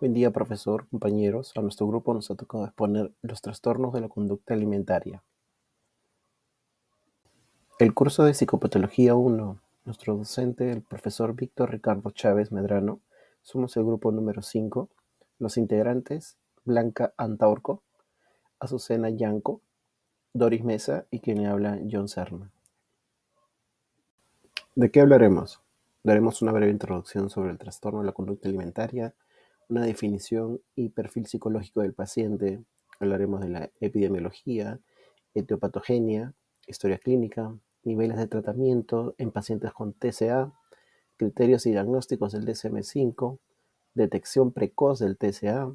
Buen día, profesor, compañeros. A nuestro grupo nos ha tocado exponer los trastornos de la conducta alimentaria. El curso de Psicopatología 1, nuestro docente, el profesor Víctor Ricardo Chávez Medrano, somos el grupo número 5. Los integrantes, Blanca Antaurco, Azucena Yanco, Doris Mesa y quien le habla, John Serna. ¿De qué hablaremos? Daremos una breve introducción sobre el trastorno de la conducta alimentaria, una definición y perfil psicológico del paciente. Hablaremos de la epidemiología, etiopatogenia, historia clínica, niveles de tratamiento en pacientes con TCA, criterios y diagnósticos del DSM-5, detección precoz del TCA,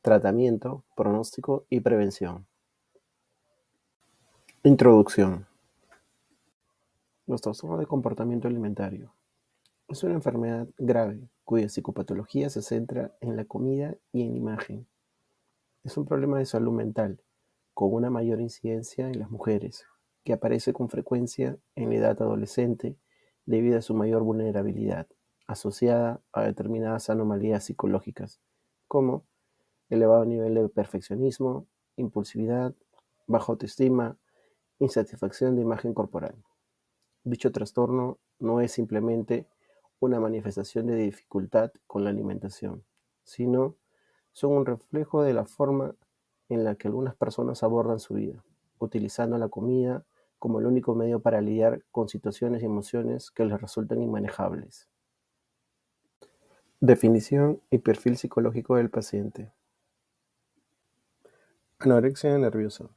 tratamiento, pronóstico y prevención. Introducción. Los trastornos de comportamiento alimentario. Es una enfermedad grave cuya psicopatología se centra en la comida y en la imagen. Es un problema de salud mental, con una mayor incidencia en las mujeres, que aparece con frecuencia en la edad adolescente debido a su mayor vulnerabilidad, asociada a determinadas anomalías psicológicas, como elevado nivel de perfeccionismo, impulsividad, baja autoestima, insatisfacción de imagen corporal. Dicho trastorno no es simplemente una manifestación de dificultad con la alimentación, sino son un reflejo de la forma en la que algunas personas abordan su vida, utilizando la comida como el único medio para lidiar con situaciones y emociones que les resultan inmanejables. Definición y perfil psicológico del paciente. Anorexia nerviosa.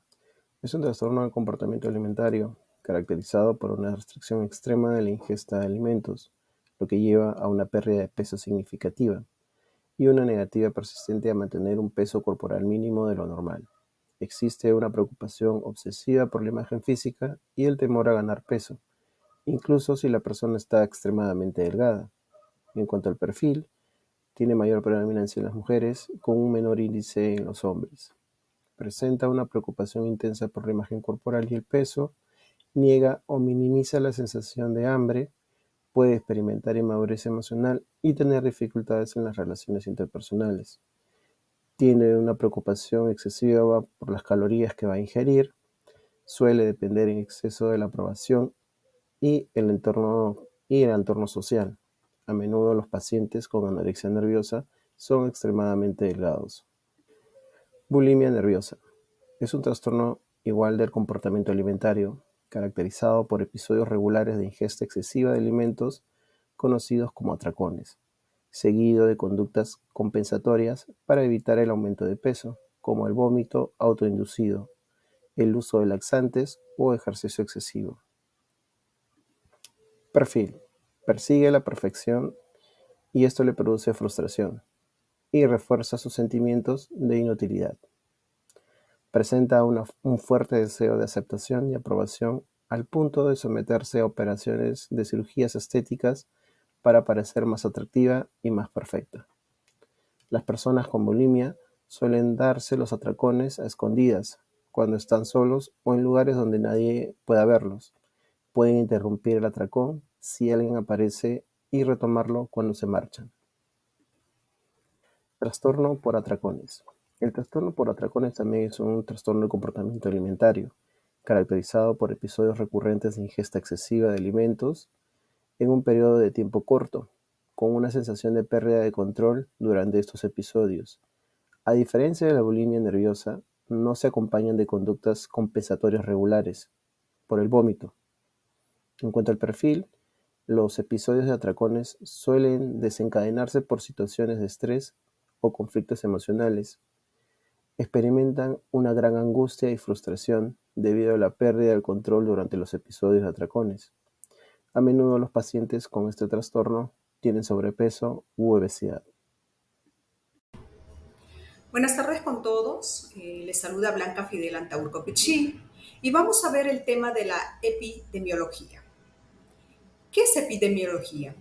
Es un trastorno del comportamiento alimentario caracterizado por una restricción extrema de la ingesta de alimentos, lo que lleva a una pérdida de peso significativa y una negativa persistente a mantener un peso corporal mínimo de lo normal. Existe una preocupación obsesiva por la imagen física y el temor a ganar peso, incluso si la persona está extremadamente delgada. En cuanto al perfil, tiene mayor predominancia en las mujeres con un menor índice en los hombres. Presenta una preocupación intensa por la imagen corporal y el peso, niega o minimiza la sensación de hambre, puede experimentar inmadurez emocional y tener dificultades en las relaciones interpersonales. Tiene una preocupación excesiva por las calorías que va a ingerir, suele depender en exceso de la aprobación y el entorno social. A menudo los pacientes con anorexia nerviosa son extremadamente delgados. Bulimia nerviosa. Es un trastorno igual del comportamiento alimentario, caracterizado por episodios regulares de ingesta excesiva de alimentos conocidos como atracones, seguido de conductas compensatorias para evitar el aumento de peso, como el vómito autoinducido, el uso de laxantes o ejercicio excesivo. Perfil. Persigue la perfección y esto le produce frustración y refuerza sus sentimientos de inutilidad. Presenta un fuerte deseo de aceptación y aprobación al punto de someterse a operaciones de cirugías estéticas para parecer más atractiva y más perfecta. Las personas con bulimia suelen darse los atracones a escondidas, cuando están solos o en lugares donde nadie pueda verlos. Pueden interrumpir el atracón si alguien aparece y retomarlo cuando se marchan. Trastorno por atracones. El trastorno por atracones también es un trastorno de comportamiento alimentario, caracterizado por episodios recurrentes de ingesta excesiva de alimentos en un periodo de tiempo corto, con una sensación de pérdida de control durante estos episodios. A diferencia de la bulimia nerviosa, no se acompañan de conductas compensatorias regulares, por el vómito. En cuanto al perfil, los episodios de atracones suelen desencadenarse por situaciones de estrés o conflictos emocionales. Experimentan una gran angustia y frustración debido a la pérdida del control durante los episodios de atracones. A menudo los pacientes con este trastorno tienen sobrepeso u obesidad. Buenas tardes con todos. Les saluda Blanca Fidel Antaurco Pichín y vamos a ver el tema de la epidemiología. ¿Qué es epidemiología?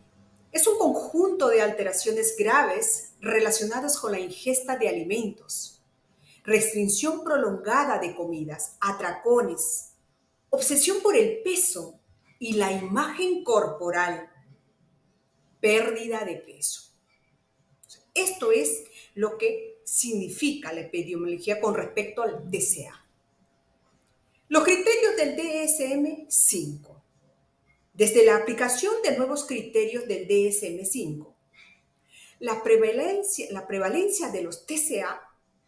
Es un conjunto de alteraciones graves relacionadas con la ingesta de alimentos, restricción prolongada de comidas, atracones, obsesión por el peso y la imagen corporal, pérdida de peso. Esto es lo que significa la epidemiología con respecto al TCA. Los criterios del DSM-5. Desde la aplicación de nuevos criterios del DSM-5, la prevalencia de los TCA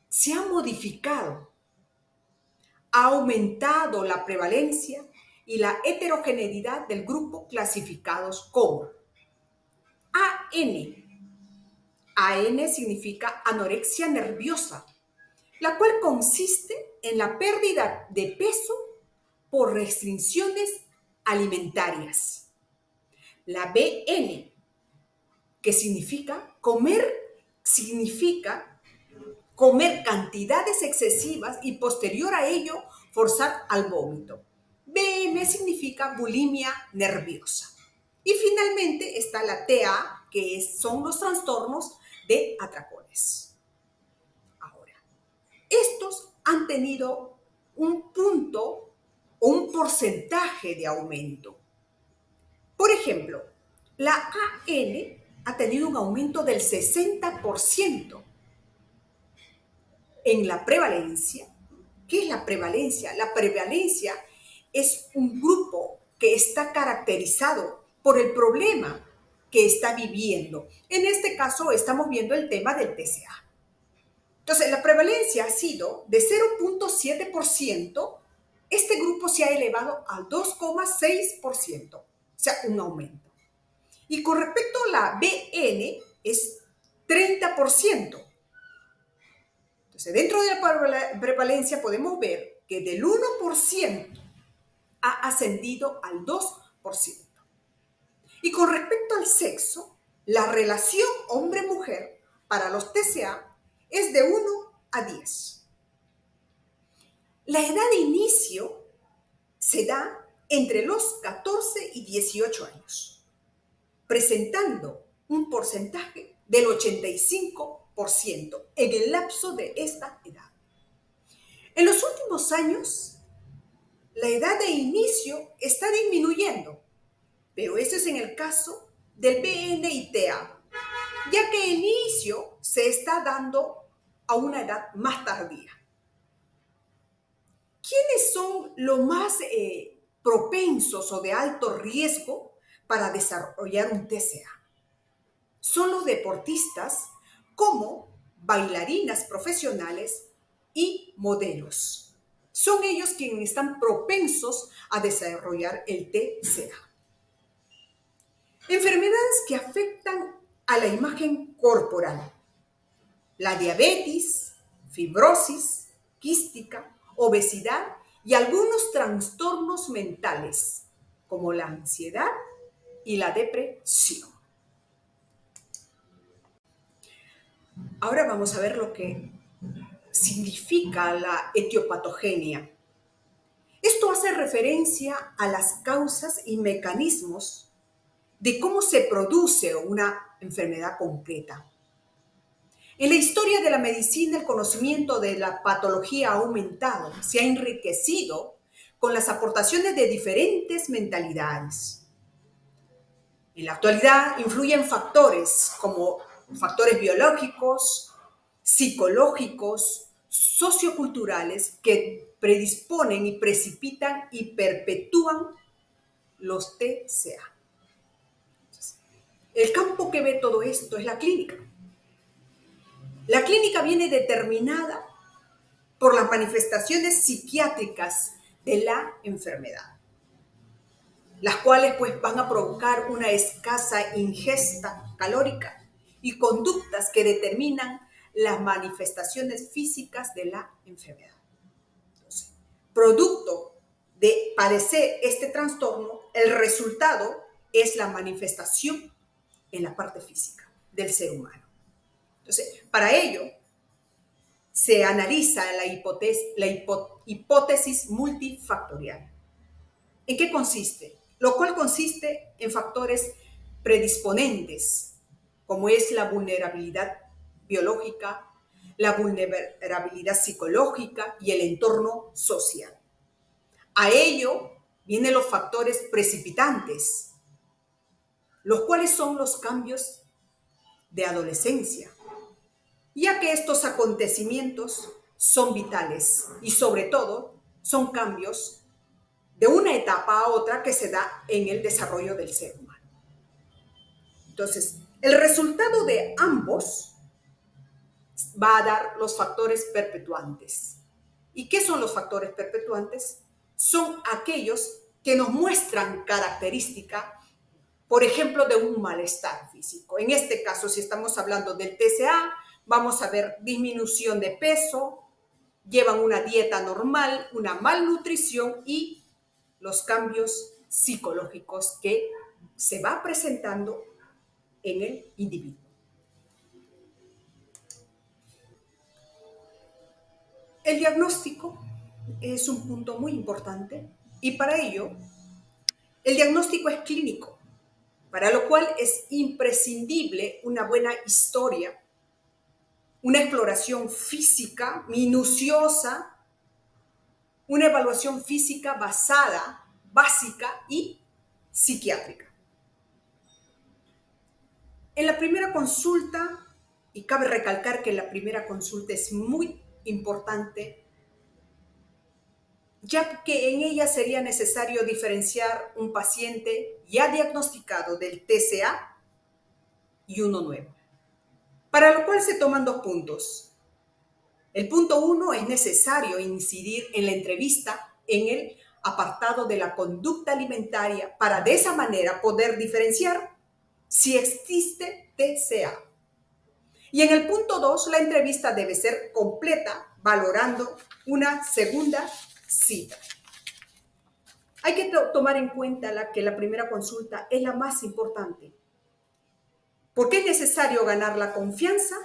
se ha modificado. Ha aumentado la prevalencia y la heterogeneidad del grupo clasificados como AN. AN significa anorexia nerviosa, la cual consiste en la pérdida de peso por restricciones alimentarias. La BN, que significa comer cantidades excesivas y posterior a ello forzar al vómito. BM significa bulimia nerviosa. Y finalmente está la TA, que son los trastornos de atracones. Ahora, estos han tenido un punto o un porcentaje de aumento. Por ejemplo, la AN ha tenido un aumento del 60% en la prevalencia. ¿Qué es la prevalencia? La prevalencia es un grupo que está caracterizado por el problema que está viviendo. En este caso estamos viendo el tema del TCA. Entonces, la prevalencia ha sido de 0.7%, este grupo se ha elevado al 2,6%, o sea, un aumento. Y con respecto a la BN es 30%. Entonces, dentro de la prevalencia podemos ver que del 1% ha ascendido al 2%. Y con respecto al sexo, la relación hombre-mujer para los TCA es de 1 a 10. La edad de inicio se da entre los 14 y 18 años, presentando un porcentaje del 85% en el lapso de esta edad. En los últimos años, la edad de inicio está disminuyendo, pero eso es en el caso del BN y TA, ya que el inicio se está dando a una edad más tardía. ¿Quiénes son los más propensos o de alto riesgo para desarrollar un TCA? Son los deportistas como bailarinas profesionales y modelos. Son ellos quienes están propensos a desarrollar el TCA. Enfermedades que afectan a la imagen corporal. La diabetes, fibrosis quística, obesidad y algunos trastornos mentales, como la ansiedad y la depresión. Ahora vamos a ver lo que significa la etiopatogenia. Esto hace referencia a las causas y mecanismos de cómo se produce una enfermedad concreta. En la historia de la medicina, el conocimiento de la patología ha aumentado, se ha enriquecido con las aportaciones de diferentes mentalidades. En la actualidad influyen factores como factores biológicos, psicológicos, socioculturales que predisponen y precipitan y perpetúan los TCA. El campo que ve todo esto es la clínica. La clínica viene determinada por las manifestaciones psiquiátricas de la enfermedad, las cuales pues van a provocar una escasa ingesta calórica y conductas que determinan las manifestaciones físicas de la enfermedad. Entonces, producto de padecer este trastorno, el resultado es la manifestación en la parte física del ser humano. Entonces, para ello, se analiza la hipótesis multifactorial. ¿En qué consiste? Lo cual consiste en factores predisponentes, como es la vulnerabilidad biológica, la vulnerabilidad psicológica y el entorno social. A ello vienen los factores precipitantes, los cuales son los cambios de adolescencia, ya que estos acontecimientos son vitales y sobre todo son cambios de una etapa a otra que se da en el desarrollo del ser humano. Entonces, el resultado de ambos va a dar los factores perpetuantes. ¿Y qué son los factores perpetuantes? Son aquellos que nos muestran característica, por ejemplo, de un malestar físico. En este caso, si estamos hablando del TCA, vamos a ver disminución de peso, llevan una dieta normal, una malnutrición y los cambios psicológicos que se va presentando en el individuo. El diagnóstico es un punto muy importante y para ello el diagnóstico es clínico, para lo cual es imprescindible una buena historia, una exploración física minuciosa, una evaluación física basada, básica y psiquiátrica. En la primera consulta, y cabe recalcar que la primera consulta es muy importante, ya que en ella sería necesario diferenciar un paciente ya diagnosticado del TCA y uno nuevo, para lo cual se toman dos puntos. El punto uno es necesario incidir en la entrevista en el apartado de la conducta alimentaria para de esa manera poder diferenciar si existe TCA. Y en el punto 2, la entrevista debe ser completa, valorando una segunda cita. Hay que tomar en cuenta que la primera consulta es la más importante, porque es necesario ganar la confianza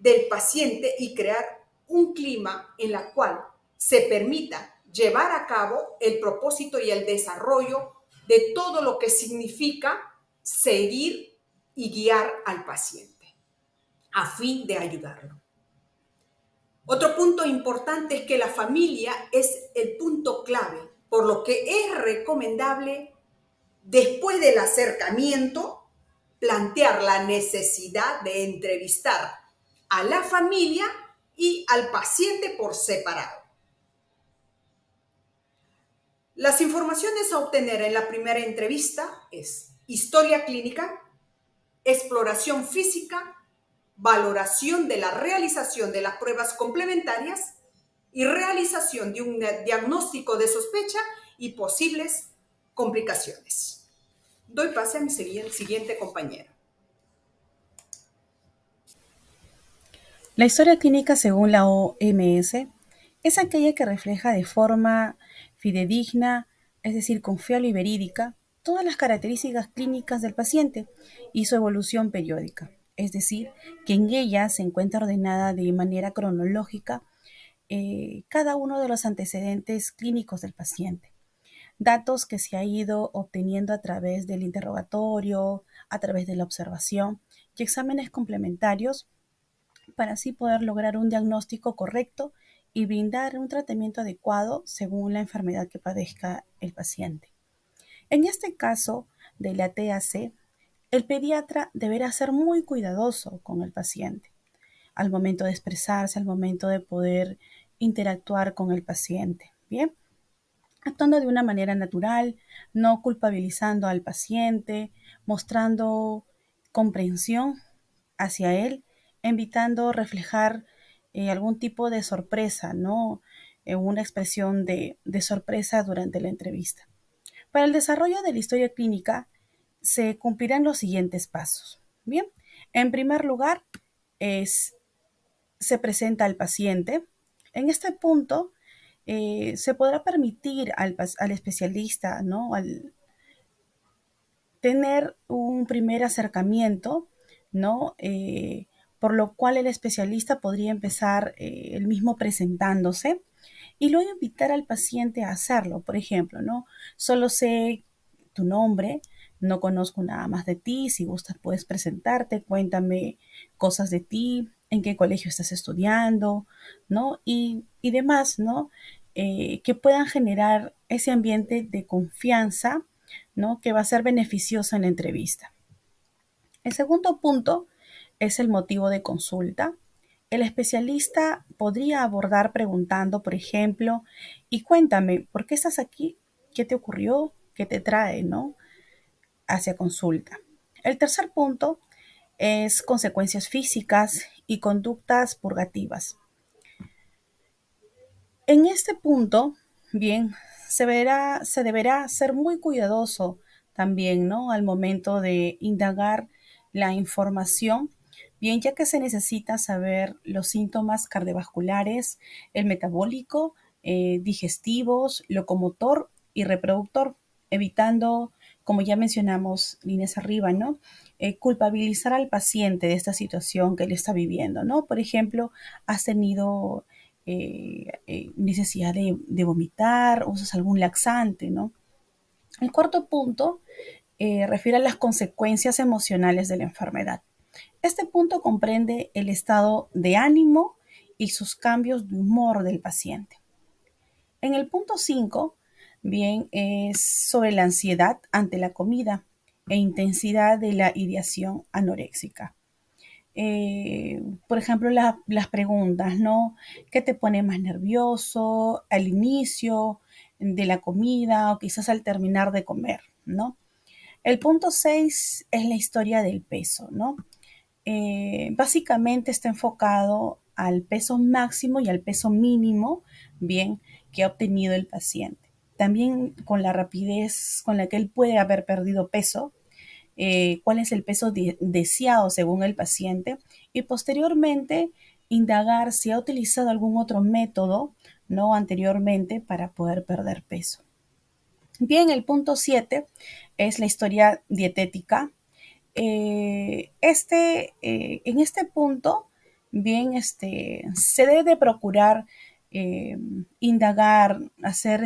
del paciente y crear un clima en el cual se permita llevar a cabo el propósito y el desarrollo de todo lo que significa seguir y guiar al paciente a fin de ayudarlo. Otro punto importante es que la familia es el punto clave, por lo que es recomendable, después del acercamiento, plantear la necesidad de entrevistar a la familia y al paciente por separado. Las informaciones a obtener en la primera entrevista es historia clínica, exploración física, valoración de la realización de las pruebas complementarias y realización de un diagnóstico de sospecha y posibles complicaciones. Doy pase a mi siguiente compañera. La historia clínica según la OMS es aquella que refleja de forma fidedigna, es decir, confiable y verídica, todas las características clínicas del paciente y su evolución periódica. Es decir, que en ella se encuentra ordenada de manera cronológica cada uno de los antecedentes clínicos del paciente. Datos que se ha ido obteniendo a través del interrogatorio, a través de la observación y exámenes complementarios para así poder lograr un diagnóstico correcto y brindar un tratamiento adecuado según la enfermedad que padezca el paciente. En este caso de la TAC, el pediatra deberá ser muy cuidadoso con el paciente al momento de expresarse, al momento de poder interactuar con el paciente. Bien, actuando de una manera natural, no culpabilizando al paciente, mostrando comprensión hacia él, evitando reflejar algún tipo de sorpresa, ¿no? Una expresión de sorpresa durante la entrevista. Para el desarrollo de la historia clínica se cumplirán los siguientes pasos. Bien, en primer lugar, se presenta al paciente. En este punto, se podrá permitir al especialista, ¿no? Al tener un primer acercamiento, ¿no? Por lo cual el especialista podría empezar él mismo presentándose y luego invitar al paciente a hacerlo. Por ejemplo, ¿no? Solo sé tu nombre, no conozco nada más de ti, si gustas puedes presentarte, cuéntame cosas de ti, en qué colegio estás estudiando, ¿no? Y demás, ¿no? Que puedan generar ese ambiente de confianza, ¿no? Que va a ser beneficioso en la entrevista. El segundo punto es el motivo de consulta. El especialista podría abordar preguntando, por ejemplo, y cuéntame, ¿por qué estás aquí? ¿Qué te ocurrió? ¿Qué te trae, no? Hacia consulta. El tercer punto es consecuencias físicas y conductas purgativas. En este punto, bien, se deberá ser muy cuidadoso también, ¿no? Al momento de indagar la información, bien, ya que se necesita saber los síntomas cardiovasculares, el metabólico, digestivos, locomotor y reproductor, evitando, como ya mencionamos líneas arriba, ¿no? Culpabilizar al paciente de esta situación que él está viviendo, ¿no? Por ejemplo, has tenido necesidad de vomitar, usas algún laxante, ¿no? El cuarto punto refiere a las consecuencias emocionales de la enfermedad. Este punto comprende el estado de ánimo y sus cambios de humor del paciente. En el punto 5, bien, es sobre la ansiedad ante la comida e intensidad de la ideación anoréxica. Por ejemplo, las preguntas, ¿no? ¿Qué te pone más nervioso al inicio de la comida o quizás al terminar de comer, ¿no? El punto 6 es la historia del peso, ¿no? Básicamente está enfocado al peso máximo y al peso mínimo, bien, que ha obtenido el paciente. También con la rapidez con la que él puede haber perdido peso, cuál es el peso deseado según el paciente y posteriormente indagar si ha utilizado algún otro método, ¿no? Anteriormente para poder perder peso. Bien, el punto 7 es la historia dietética. En este punto, bien, se debe de procurar indagar, hacer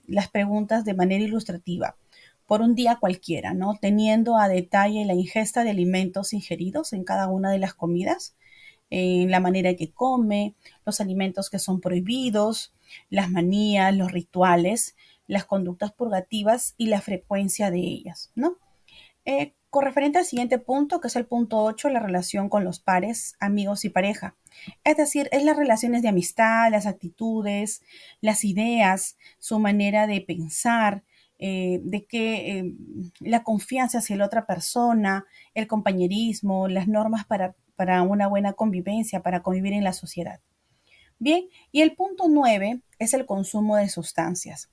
las preguntas de manera ilustrativa por un día cualquiera, ¿no? Teniendo a detalle la ingesta de alimentos ingeridos en cada una de las comidas, la manera que come, los alimentos que son prohibidos, las manías, los rituales, las conductas purgativas y la frecuencia de ellas, ¿no? Con referente al siguiente punto, que es el punto 8, la relación con los pares, amigos y pareja. Es decir, es las relaciones de amistad, las actitudes, las ideas, su manera de pensar, de que la confianza hacia la otra persona, el compañerismo, las normas para una buena convivencia, para convivir en la sociedad. Bien, y el punto 9 es el consumo de sustancias.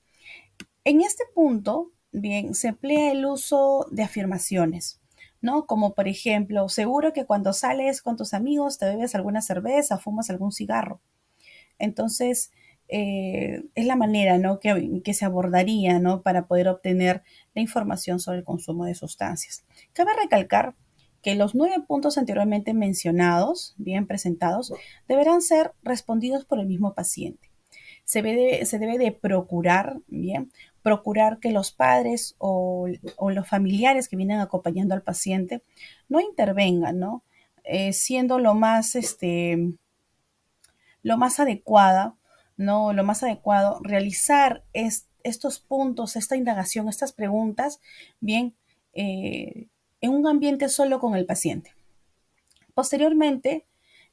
En este punto, bien, se emplea el uso de afirmaciones, ¿no? Como por ejemplo, seguro que cuando sales con tus amigos te bebes alguna cerveza, fumas algún cigarro. Entonces, es la manera, ¿no? que se abordaría, ¿no? Para poder obtener la información sobre el consumo de sustancias. Cabe recalcar que los 9 puntos anteriormente mencionados, bien presentados, deberán ser respondidos por el mismo paciente. Se debe de procurar, bien, procurar que los padres o los familiares que vienen acompañando al paciente no intervengan, ¿no? Siendo lo más adecuada, ¿no? Lo más adecuado, realizar estos puntos, esta indagación, estas preguntas, bien, en un ambiente solo con el paciente. Posteriormente,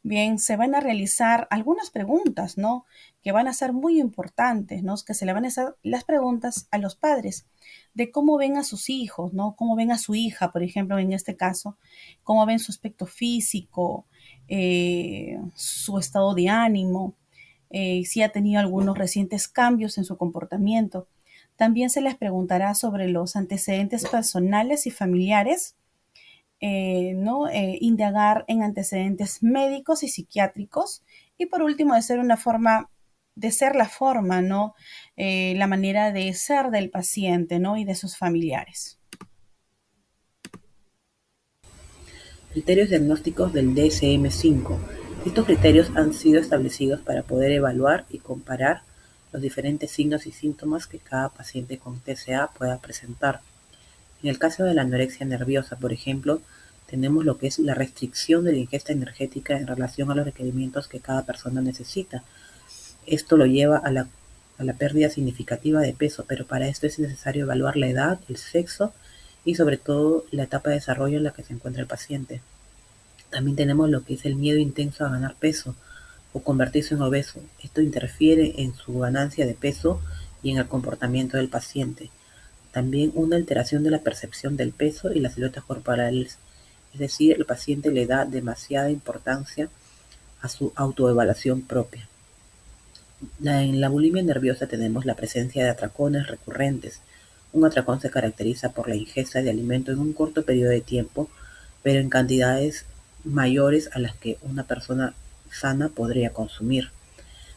bien, se van a realizar algunas preguntas, ¿no? Que van a ser muy importantes, ¿no? Que se le van a hacer las preguntas a los padres de cómo ven a sus hijos, ¿no? Cómo ven a su hija, por ejemplo, en este caso, cómo ven su aspecto físico, su estado de ánimo, si ha tenido algunos recientes cambios en su comportamiento. También se les preguntará sobre los antecedentes personales y familiares, ¿no? Indagar en antecedentes médicos y psiquiátricos. Y por último, de ser la forma, ¿no? La manera de ser del paciente, ¿no? Y de sus familiares. Criterios diagnósticos del DSM-5. Estos criterios han sido establecidos para poder evaluar y comparar los diferentes signos y síntomas que cada paciente con TCA pueda presentar. En el caso de la anorexia nerviosa, por ejemplo, tenemos lo que es la restricción de la ingesta energética en relación a los requerimientos que cada persona necesita. Esto lo lleva a la pérdida significativa de peso, pero para esto es necesario evaluar la edad, el sexo y sobre todo la etapa de desarrollo en la que se encuentra el paciente. También tenemos lo que es el miedo intenso a ganar peso o convertirse en obeso. Esto interfiere en su ganancia de peso y en el comportamiento del paciente. También una alteración de la percepción del peso y las siluetas corporales, es decir, el paciente le da demasiada importancia a su autoevaluación propia. En la bulimia nerviosa tenemos la presencia de atracones recurrentes. Un atracón se caracteriza por la ingesta de alimento en un corto periodo de tiempo, pero en cantidades mayores a las que una persona sana podría consumir.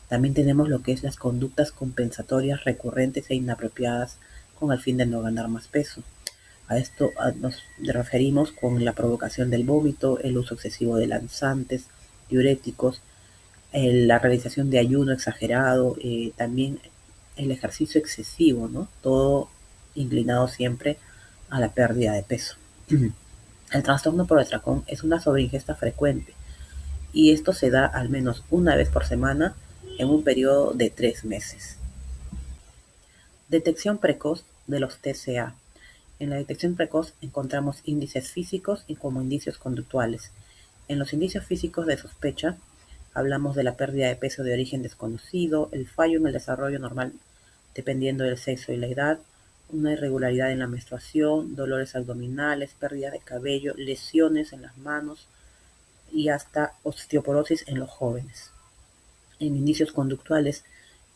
También tenemos lo que es las conductas compensatorias recurrentes e inapropiadas con el fin de no ganar más peso. A esto nos referimos con la provocación del vómito, el uso excesivo de laxantes, diuréticos, la realización de ayuno exagerado, también el ejercicio excesivo, ¿no? Todo inclinado siempre a la pérdida de peso. El trastorno por atracón es una sobreingesta frecuente y esto se da al menos una vez por semana en un periodo de 3 meses. Detección precoz de los TCA. En la detección precoz encontramos índices físicos y como indicios conductuales. En los indicios físicos de sospecha hablamos de la pérdida de peso de origen desconocido, el fallo en el desarrollo normal dependiendo del sexo y la edad, una irregularidad en la menstruación, dolores abdominales, pérdida de cabello, lesiones en las manos y hasta osteoporosis en los jóvenes. En indicios conductuales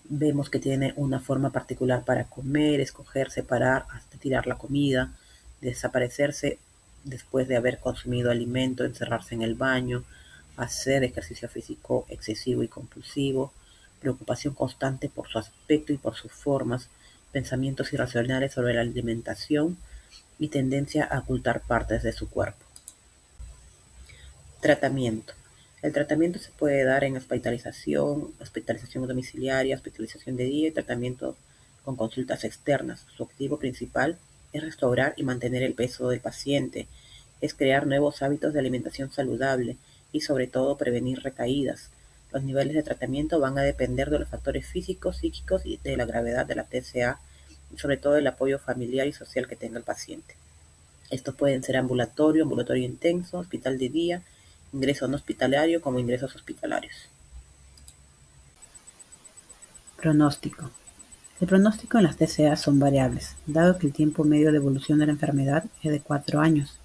vemos que tiene una forma particular para comer, escoger, separar, hasta tirar la comida, desaparecerse después de haber consumido alimento, encerrarse en el baño, hacer ejercicio físico excesivo y compulsivo, preocupación constante por su aspecto y por sus formas, pensamientos irracionales sobre la alimentación y tendencia a ocultar partes de su cuerpo. Tratamiento. El tratamiento se puede dar en hospitalización domiciliaria, hospitalización de día y tratamiento con consultas externas. Su objetivo principal es restaurar y mantener el peso del paciente, es crear nuevos hábitos de alimentación saludable y sobre todo prevenir recaídas. Los niveles de tratamiento van a depender de los factores físicos, psíquicos y de la gravedad de la TCA y sobre todo del apoyo familiar y social que tenga el paciente. Estos pueden ser ambulatorio intenso, hospital de día, ingreso no hospitalario como ingresos hospitalarios. Pronóstico. El pronóstico en las TCA son variables, dado que el tiempo medio de evolución de la enfermedad es de 4 años.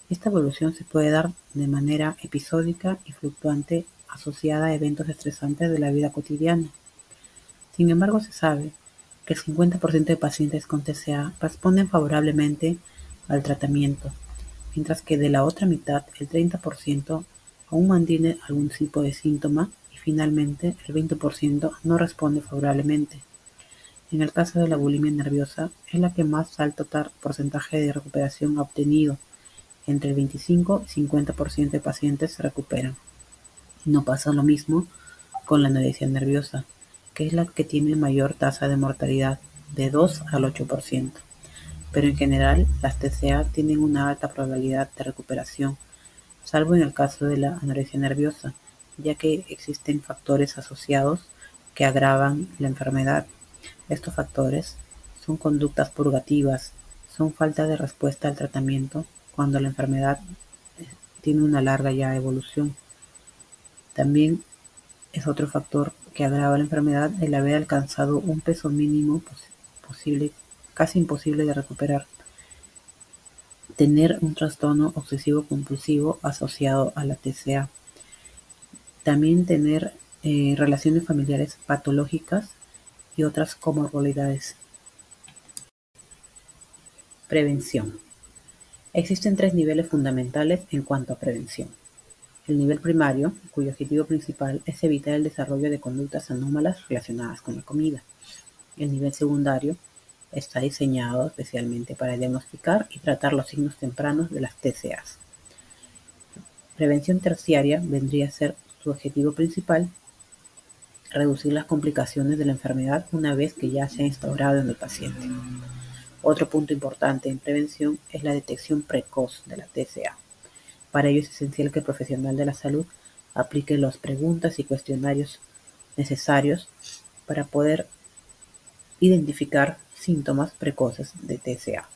Esta evolución se puede dar de manera episódica y fluctuante asociada a eventos estresantes de la vida cotidiana. Sin embargo, se sabe que el 50% de pacientes con TCA responden favorablemente al tratamiento, mientras que de la otra mitad, el 30% aún mantiene algún tipo de síntoma y finalmente el 20% no responde favorablemente. En el caso de la bulimia nerviosa, es la que más alto porcentaje de recuperación ha obtenido. Entre el 25 y 50% de pacientes se recuperan. No pasa lo mismo con la anorexia nerviosa, que es la que tiene mayor tasa de mortalidad, de 2 al 8%. Pero en general, las TCA tienen una alta probabilidad de recuperación, salvo en el caso de la anorexia nerviosa, ya que existen factores asociados que agravan la enfermedad. Estos factores son conductas purgativas, son falta de respuesta al tratamiento cuando la enfermedad tiene una larga ya evolución. También es otro factor que agrava la enfermedad el haber alcanzado un peso mínimo posible, casi imposible de recuperar. Tener un trastorno obsesivo compulsivo asociado a la TCA. También tener relaciones familiares patológicas y otras comorbilidades. Prevención. Existen 3 niveles fundamentales en cuanto a prevención. El nivel primario, cuyo objetivo principal es evitar el desarrollo de conductas anómalas relacionadas con la comida. El nivel secundario está diseñado especialmente para diagnosticar y tratar los signos tempranos de las TCAs. Prevención terciaria vendría a ser su objetivo principal, reducir las complicaciones de la enfermedad una vez que ya se ha instaurado en el paciente. Otro punto importante en prevención es la detección precoz de la TCA. Para ello es esencial que el profesional de la salud aplique las preguntas y cuestionarios necesarios para poder identificar síntomas precoces de TCA.